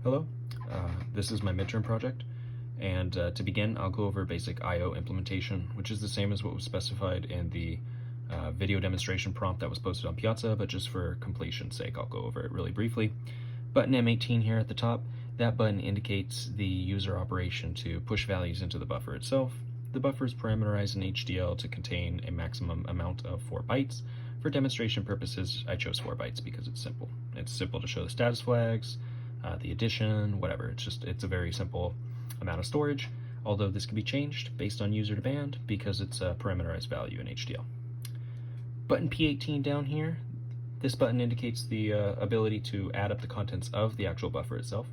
Hello, this is my midterm project, and to begin I'll go over basic I/O implementation, which is the same as what was specified in the video demonstration prompt that was posted on Piazza, but just for completion's sake I'll go over it really briefly. Button M18 here at the top, that button indicates the user operation to push values into the buffer itself. The buffer is parameterized in HDL to contain a maximum amount of 4 bytes. For demonstration purposes, I chose 4 bytes because it's simple. It's simple to show the status flags, the addition, whatever. It's a very simple amount of storage, although this can be changed based on user demand because it's a parameterized value in HDL. Button P18 down here, this button indicates the ability to add up the contents of the actual buffer itself.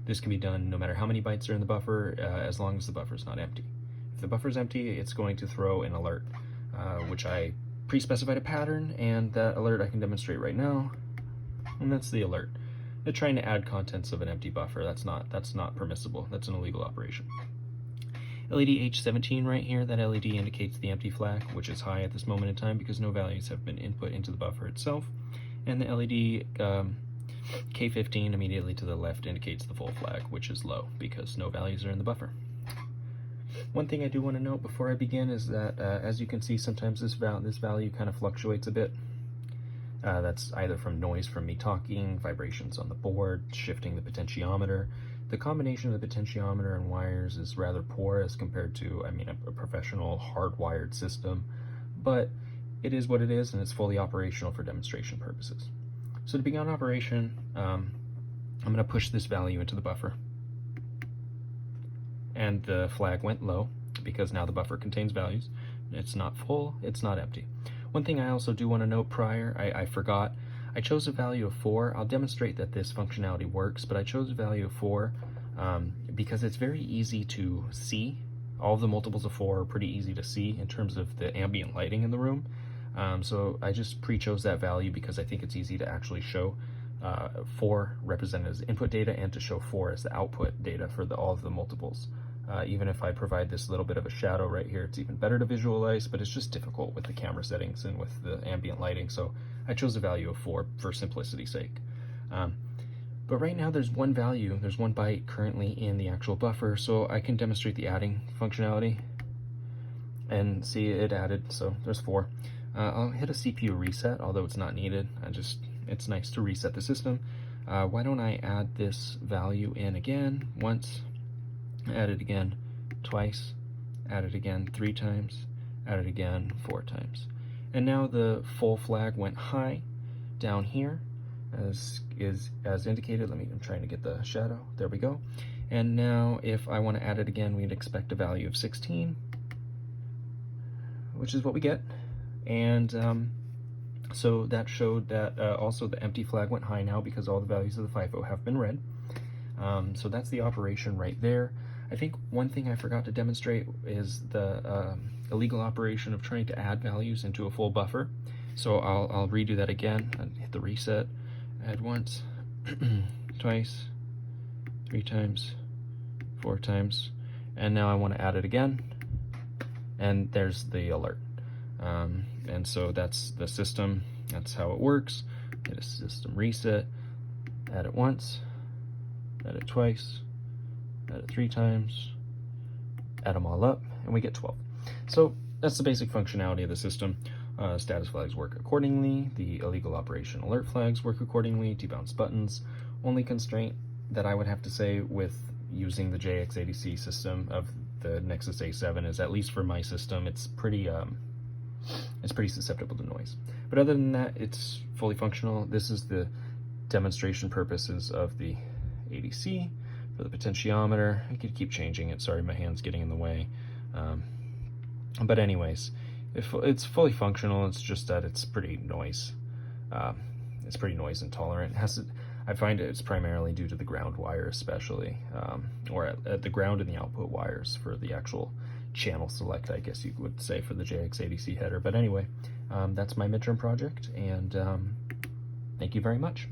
This can be done no matter how many bytes are in the buffer, as long as the buffer is not empty. If the buffer is empty, it's going to throw an alert, which I pre-specified a pattern, and that alert I can demonstrate right now, and that's the alert. They're trying to add contents of an empty buffer. That's not permissible. That's an illegal operation. LED H17 right here, that LED indicates the empty flag, which is high at this moment in time because no values have been input into the buffer itself. And the LED K15 immediately to the left indicates the full flag, which is low because no values are in the buffer. One thing I do want to note before I begin is that, as you can see, sometimes this value kind of fluctuates a bit. That's either from noise from me talking, vibrations on the board, shifting the potentiometer. The combination of the potentiometer and wires is rather poor as compared to, a professional hardwired system, but it is what it is, and it's fully operational for demonstration purposes. So to begin operation, I'm going to push this value into the buffer. And the flag went low because now the buffer contains values. It's not full, it's not empty. One thing I also do want to note prior, I forgot, I chose a value of 4. I'll demonstrate that this functionality works, but I chose a value of 4 because it's very easy to see. All of the multiples of 4 are pretty easy to see in terms of the ambient lighting in the room. So I just pre-chose that value because I think it's easy to actually show 4 represented as input data and to show 4 as the output data for all of the multiples. Even if I provide this little bit of a shadow right here, it's even better to visualize, but it's just difficult with the camera settings and with the ambient lighting, so I chose a value of 4 for simplicity's sake. But right now there's one value, there's 1 byte currently in the actual buffer, so I can demonstrate the adding functionality and see it added, so there's 4. I'll hit a CPU reset, although it's not needed. It's nice to reset the system. Why don't I add this value in again once, add it again twice, add it again 3 times, add it again 4 times. And now the full flag went high down here, as indicated. I'm trying to get the shadow. There we go. And now if I want to add it again, we'd expect a value of 16, which is what we get. And so that showed that also the empty flag went high now because all the values of the FIFO have been read. So that's the operation right there. I think one thing I forgot to demonstrate is the illegal operation of trying to add values into a full buffer. So I'll redo that again and hit the reset. Add once, twice, 3 times, 4 times, and now I want to add it again, and there's the alert. And so that's the system, that's how it works. Hit a system reset, add it once, add it twice, add it 3 times, add them all up, and we get 12. So that's the basic functionality of the system. Status flags work accordingly, the illegal operation alert flags work accordingly, debounce buttons. Only constraint that I would have to say with using the JX80C system of the Nexus A7 is, at least for my system, it's pretty susceptible to noise. But other than that, it's fully functional. This is the demonstration purposes of the ADC. For the potentiometer, I could keep changing it. Sorry, my hand's getting in the way. But anyways, it's fully functional. It's just that it's pretty noise. It's pretty noise intolerant. I find it's primarily due to the ground wire, especially, or at the ground and the output wires for the actual channel select, I guess you would say, for the JX80C header. But anyway, that's my midterm project, and thank you very much.